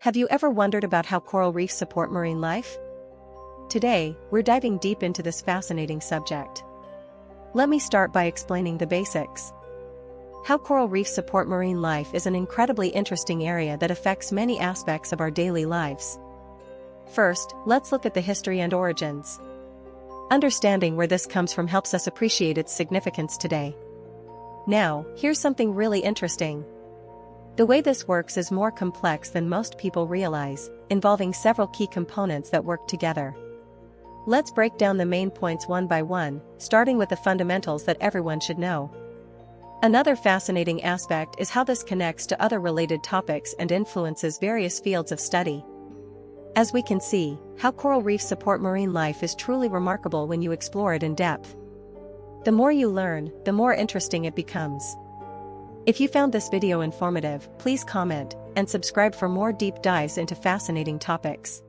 Have you ever wondered about how coral reefs support marine life? Today, we're diving deep into this fascinating subject. Let me start by explaining the basics. How coral reefs support marine life is an incredibly interesting area that affects many aspects of our daily lives. First, let's look at the history and origins. Understanding where this comes from helps us appreciate its significance today. Now, here's something really interesting. The way this works is more complex than most people realize, involving several key components that work together. Let's break down the main points one by one, starting with the fundamentals that everyone should know. Another fascinating aspect is how this connects to other related topics and influences various fields of study. As we can see, how coral reefs support marine life is truly remarkable when you explore it in depth. The more you learn, the more interesting it becomes. If you found this video informative, please comment and subscribe for more deep dives into fascinating topics.